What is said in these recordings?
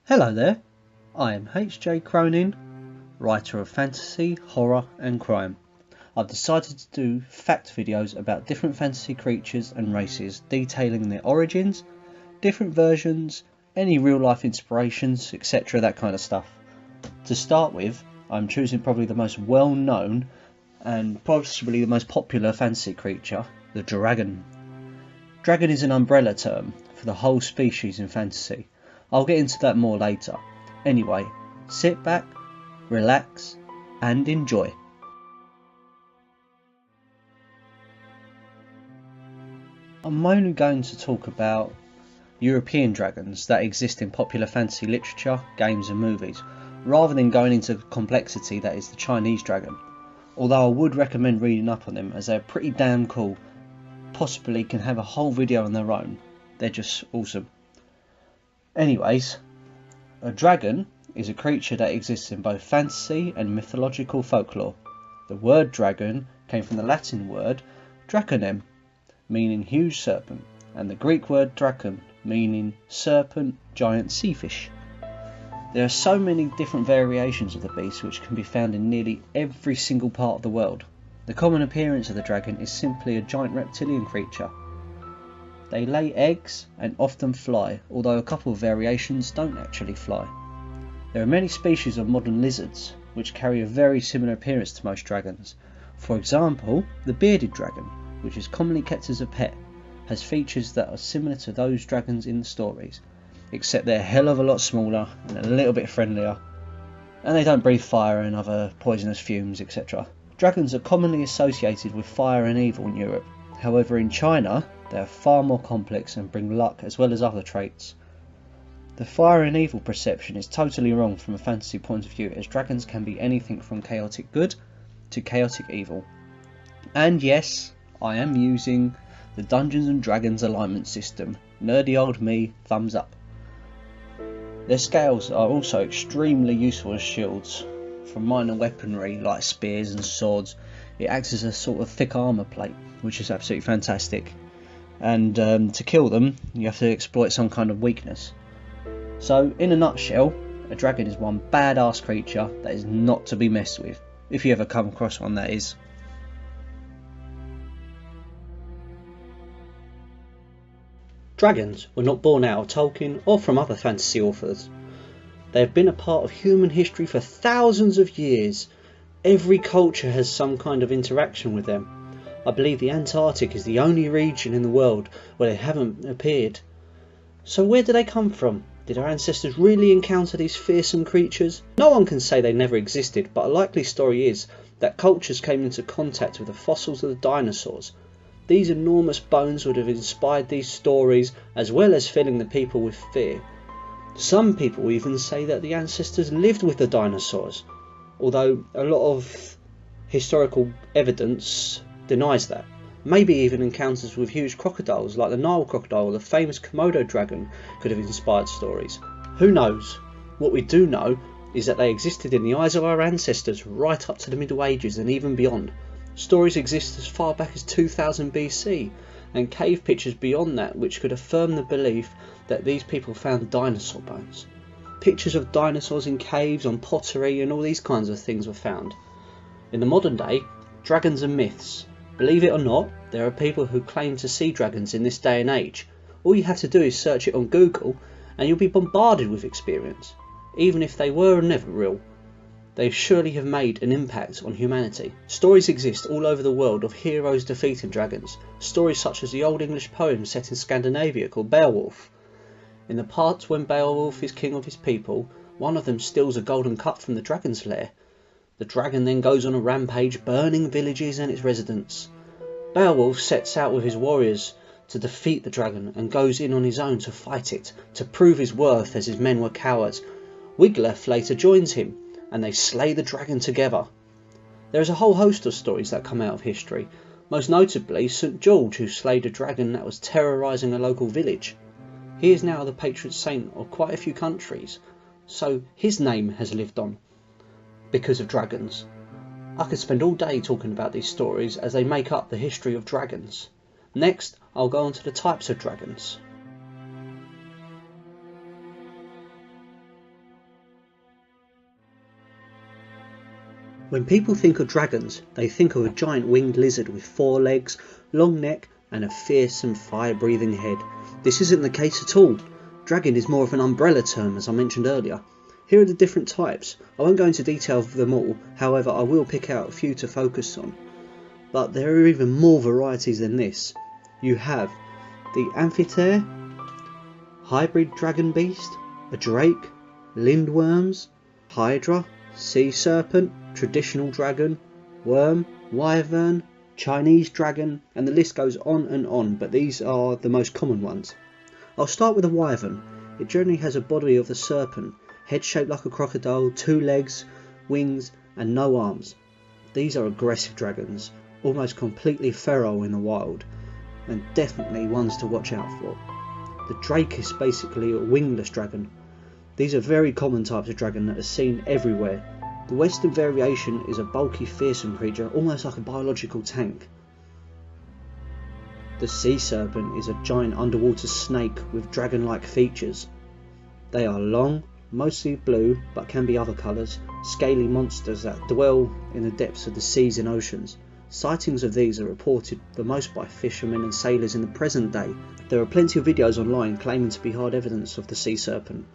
Hello there, I am H.J. Cronin, writer of fantasy, horror and crime. I've decided to do fact videos about different fantasy creatures and races, detailing their origins, different versions, any real life inspirations, etc, that kind of stuff. To start with, I'm choosing probably the most well known and possibly the most popular fantasy creature, the dragon. Dragon is an umbrella term for the whole species in fantasy. I'll get into that more later. Anyway, sit back, relax, and enjoy. I'm only going to talk about European dragons that exist in popular fantasy literature, games and movies, rather than going into the complexity that is the Chinese dragon. Although I would recommend reading up on them as they're pretty damn cool, possibly can have a whole video on their own. They're just awesome. Anyways, a dragon is a creature that exists in both fantasy and mythological folklore. The word dragon came from the Latin word draconem, meaning huge serpent, and the Greek word drakon, meaning serpent, giant sea fish. There are so many different variations of the beast which can be found in nearly every single part of the world. The common appearance of the dragon is simply a giant reptilian creature. They lay eggs and often fly, although a couple of variations don't actually fly. There are many species of modern lizards which carry a very similar appearance to most dragons. For example, the bearded dragon, which is commonly kept as a pet, has features that are similar to those dragons in the stories, except they're a hell of a lot smaller and a little bit friendlier, and they don't breathe fire and other poisonous fumes, etc. Dragons are commonly associated with fire and evil in Europe. However, in China, they are far more complex and bring luck as well as other traits. The fire and evil perception is totally wrong from a fantasy point of view, as dragons can be anything from chaotic good to chaotic evil. And yes, I am using the Dungeons and Dragons alignment system. Nerdy old me, thumbs up. Their scales are also extremely useful as shields. For minor weaponry like spears and swords, it acts as a sort of thick armour plate, which is absolutely fantastic. And to kill them, you have to exploit some kind of weakness. So, in a nutshell, a dragon is one badass creature that is not to be messed with, if you ever come across one, that is. Dragons were not born out of Tolkien or from other fantasy authors. They have been a part of human history for thousands of years. Every culture has some kind of interaction with them. I believe the Antarctic is the only region in the world where they haven't appeared. So where do they come from? Did our ancestors really encounter these fearsome creatures? No one can say they never existed, but a likely story is that cultures came into contact with the fossils of the dinosaurs. These enormous bones would have inspired these stories, as well as filling the people with fear. Some people even say that the ancestors lived with the dinosaurs, although a lot of historical evidence denies that. Maybe even encounters with huge crocodiles like the Nile crocodile or the famous Komodo dragon could have inspired stories. Who knows? What we do know is that they existed in the eyes of our ancestors right up to the Middle Ages and even beyond. Stories exist as far back as 2000 BC, and cave pictures beyond that which could affirm the belief that these people found dinosaur bones. Pictures of dinosaurs in caves, on pottery, and all these kinds of things were found. In the modern day, dragons are myths. Believe it or not, there are people who claim to see dragons in this day and age. All you have to do is search it on Google and you'll be bombarded with experience. Even if they were never real, they surely have made an impact on humanity. Stories exist all over the world of heroes defeating dragons. Stories such as the Old English poem set in Scandinavia called Beowulf. In the part when Beowulf is king of his people, one of them steals a golden cup from the dragon's lair. The dragon then goes on a rampage, burning villages and its residents. Beowulf sets out with his warriors to defeat the dragon and goes in on his own to fight it, to prove his worth as his men were cowards. Wiglaf later joins him, and they slay the dragon together. There is a whole host of stories that come out of history, most notably St. George, who slayed a dragon that was terrorising a local village. He is now the patron saint of quite a few countries, so his name has lived on because of dragons. I could spend all day talking about these stories as they make up the history of dragons. Next, I'll go on to the types of dragons. When people think of dragons, they think of a giant winged lizard with 4 legs, long neck and a fearsome fire-breathing head. This isn't the case at all. Dragon is more of an umbrella term, as I mentioned earlier. Here are the different types. I won't go into detail of them all, however I will pick out a few to focus on. But there are even more varieties than this. You have the Amphitheatre, hybrid dragon beast, a drake, lindworms, hydra, sea serpent, traditional dragon, worm, wyvern, Chinese dragon, and the list goes on, but these are the most common ones. I'll start with a wyvern. It generally has a body of a serpent, head shaped like a crocodile, 2 legs, wings and no arms. These are aggressive dragons, almost completely feral in the wild, and definitely ones to watch out for. The drake is basically a wingless dragon. These are very common types of dragon that are seen everywhere. The western variation is a bulky, fearsome creature, almost like a biological tank. The sea serpent is a giant underwater snake with dragon-like features. They are long, mostly blue, but can be other colours, scaly monsters that dwell in the depths of the seas and oceans. Sightings of these are reported the most by fishermen and sailors in the present day. There are plenty of videos online claiming to be hard evidence of the sea serpent.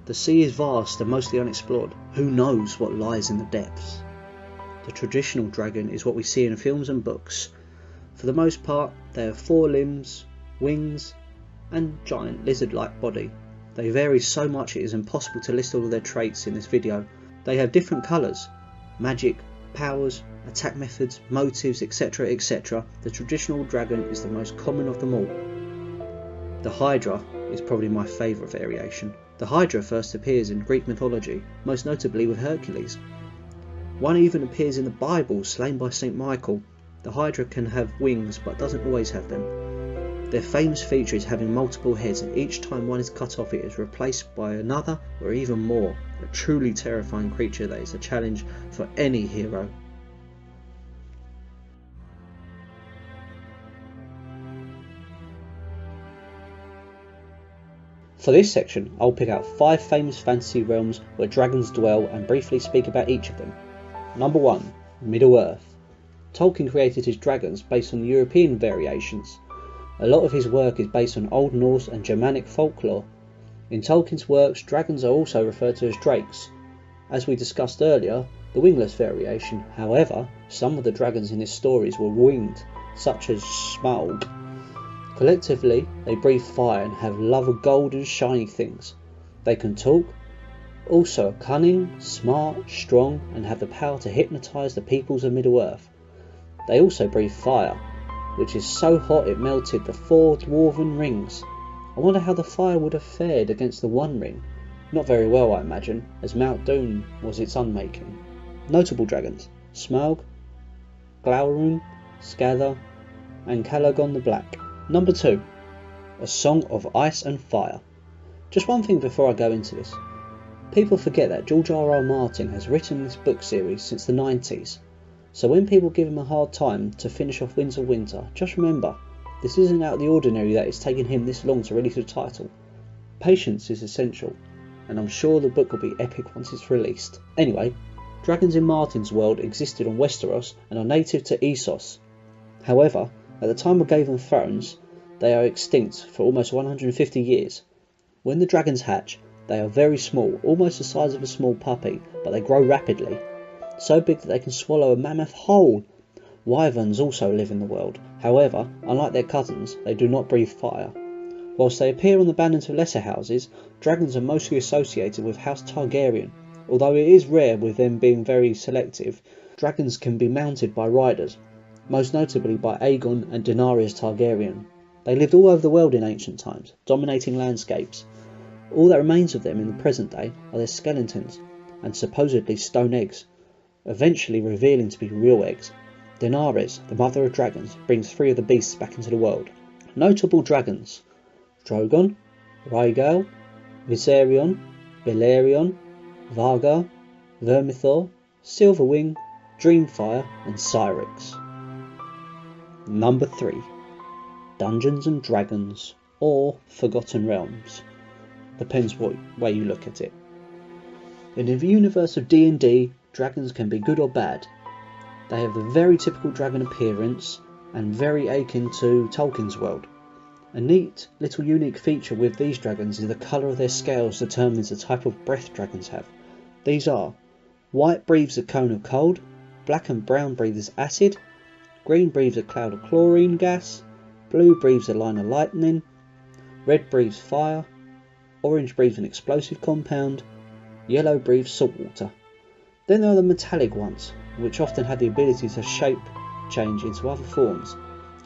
The sea is vast and mostly unexplored. Who knows what lies in the depths? The traditional dragon is what we see in films and books. For the most part, they have 4 limbs, wings, and giant lizard-like body. They vary so much it is impossible to list all of their traits in this video. They have different colours, magic, powers, attack methods, motives, etc, etc. The traditional dragon is the most common of them all. The hydra is probably my favourite variation. The hydra first appears in Greek mythology, most notably with Hercules. One even appears in the Bible, slain by St. Michael. The hydra can have wings but doesn't always have them. Their famous feature is having multiple heads, and each time one is cut off it is replaced by another or even more. A truly terrifying creature that is a challenge for any hero. For this section, I'll pick out 5 famous fantasy realms where dragons dwell and briefly speak about each of them. Number 1. Middle-earth. Tolkien created his dragons based on the European variations. A lot of his work is based on Old Norse and Germanic folklore. In Tolkien's works, dragons are also referred to as drakes. As we discussed earlier, the wingless variation. However, some of the dragons in his stories were winged, such as Smaug. Collectively, they breathe fire and have love of gold and shiny things. They can talk, also are cunning, smart, strong, and have the power to hypnotise the peoples of Middle-earth. They also breathe fire, which is so hot it melted the 4 dwarven rings. I wonder how the fire would have fared against the One Ring. Not very well, I imagine, as Mount Doom was its unmaking. Notable dragons: Smaug, Glaurung, Scatha, and Calagon the Black. Number 2. A Song of Ice and Fire. Just one thing before I go into this. People forget that George R.R. Martin has written this book series since the 90s. So when people give him a hard time to finish off Winds of Winter, just remember, this isn't out of the ordinary that it's taken him this long to release a title. Patience is essential, and I'm sure the book will be epic once it's released. Anyway, dragons in Martin's world existed on Westeros and are native to Essos. However, at the time of Game of Thrones, they are extinct for almost 150 years. When the dragons hatch, they are very small, almost the size of a small puppy, but they grow rapidly, so big that they can swallow a mammoth whole. Wyverns also live in the world. However, unlike their cousins, they do not breathe fire. Whilst they appear on the banners of lesser houses, dragons are mostly associated with House Targaryen. Although it is rare with them being very selective, dragons can be mounted by riders, most notably by Aegon and Daenerys Targaryen. They lived all over the world in ancient times, dominating landscapes. All that remains of them in the present day are their skeletons and supposedly stone eggs, eventually revealing to be real eggs. Daenerys, the mother of dragons, brings 3 of the beasts back into the world. Notable dragons: Drogon, Rhaegal, Viserion, Balerion, Varga, Vermithor, Silverwing, Dreamfire and Syrinx. Number 3. Dungeons and Dragons, or Forgotten Realms. Depends what way you look at it. In the universe of D&D, dragons can be good or bad. They have a very typical dragon appearance and very akin to Tolkien's world. A neat little unique feature with these dragons is the colour of their scales determines the type of breath dragons have. These are: white breathes a cone of cold, black and brown breathes acid, green breathes a cloud of chlorine gas, blue breathes a line of lightning, red breathes fire, orange breathes an explosive compound, yellow breathes salt water. Then there are the metallic ones, which often have the ability to shape change into other forms: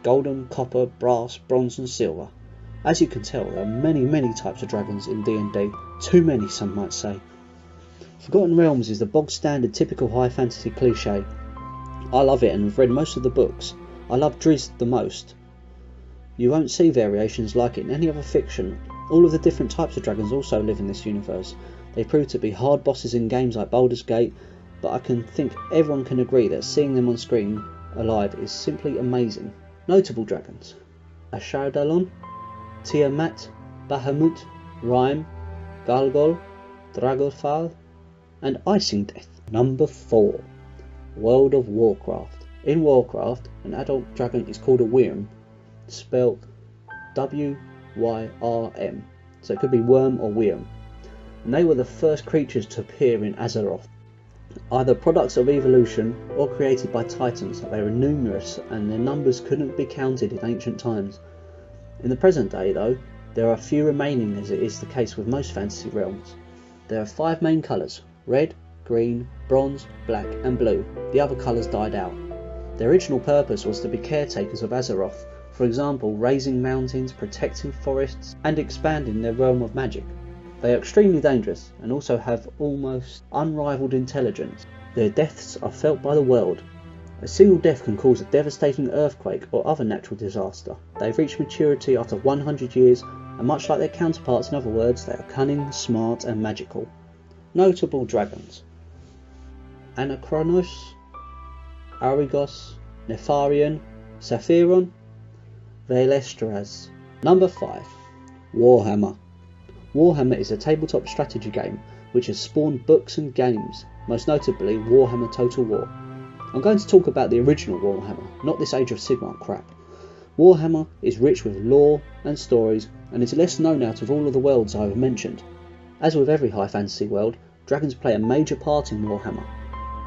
golden, copper, brass, bronze and silver. As you can tell, there are many types of dragons in D&D, too many some might say. Forgotten Realms is the bog standard typical high fantasy cliche. I love it and have read most of the books. I love Drizzt the most. You won't see variations like it in any other fiction. All of the different types of dragons also live in this universe. They prove to be hard bosses in games like Baldur's Gate, but I can think everyone can agree that seeing them on screen alive is simply amazing. Notable dragons: Ashardalon, Tiamat, Bahamut, Rime, Galgol, Dragothal and Icing Death. Number 4. World of Warcraft. In Warcraft, an adult dragon is called a Wyrm, spelled W-Y-R-M, so it could be worm or Wyrm, and they were the first creatures to appear in Azeroth, either products of evolution or created by titans. They were numerous and their numbers couldn't be counted in ancient times. In the present day though, there are few remaining, as it is the case with most fantasy realms. There are 5 main colours: red, green, bronze, black and blue. The other colours died out. Their original purpose was to be caretakers of Azeroth, for example raising mountains, protecting forests and expanding their realm of magic. They are extremely dangerous and also have almost unrivaled intelligence. Their deaths are felt by the world. A single death can cause a devastating earthquake or other natural disaster. They've reached maturity after 100 years and much like their counterparts, in other words, they are cunning, smart and magical. Notable dragons: Anachronos, Arygos, Nefarian, Saphiron, Valestras. Number 5. Warhammer. Warhammer is a tabletop strategy game which has spawned books and games, most notably Warhammer Total War. I'm going to talk about the original Warhammer, not this Age of Sigmar crap. Warhammer is rich with lore and stories and is less known out of all of the worlds I have mentioned. As with every high fantasy world, dragons play a major part in Warhammer.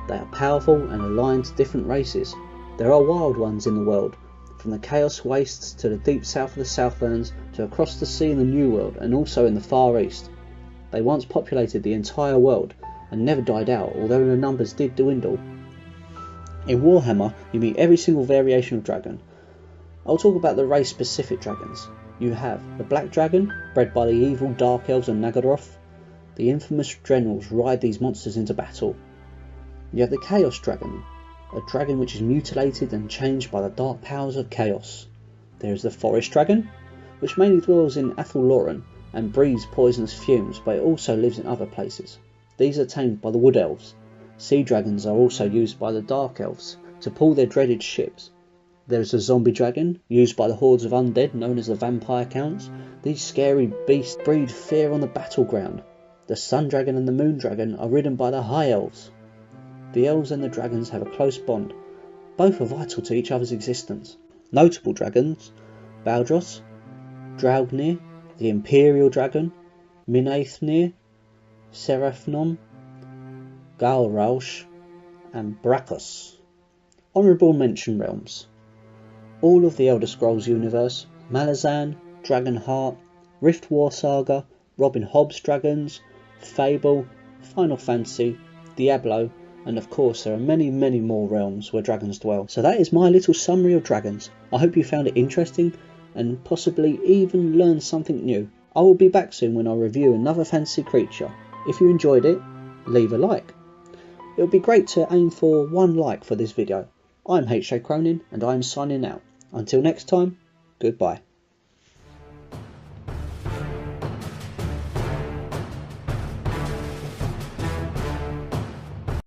They are powerful and aligned to different races. There are wild ones in the world, from the Chaos Wastes to the deep south of the Southlands to across the sea in the New World and also in the Far East. They once populated the entire world and never died out, although their numbers did dwindle. In Warhammer you meet every single variation of dragon. I'll talk about the race specific dragons. You have the Black Dragon, bred by the evil Dark Elves and Naggaroth. The infamous generals ride these monsters into battle. You have the Chaos Dragon, a dragon which is mutilated and changed by the dark powers of chaos. There is the Forest Dragon, which mainly dwells in Athel Loren and breathes poisonous fumes, but it also lives in other places. These are tamed by the Wood Elves. Sea dragons are also used by the Dark Elves to pull their dreaded ships. There is the Zombie Dragon, used by the hordes of undead known as the Vampire Counts. These scary beasts breed fear on the battleground. The Sun Dragon and the Moon Dragon are ridden by the High Elves. The elves and the dragons have a close bond. Both are vital to each other's existence. Notable dragons: Baldros, Draupnir, the Imperial Dragon, Minaithir, Seraphnon, Galraush and Brakos. Honourable mention realms: all of the Elder Scrolls universe, Malazan, Dragonheart, Rift War Saga, Robin Hobb's dragons, Fable, Final Fantasy, Diablo, and of course there are many more realms where dragons dwell. So that is my little summary of dragons. I hope you found it interesting and possibly even learned something new. I will be back soon when I review another fantasy creature. If you enjoyed it, leave a like. It would be great to aim for 1 like for this video. I'm HJ Cronin and I am signing out. Until next time, goodbye.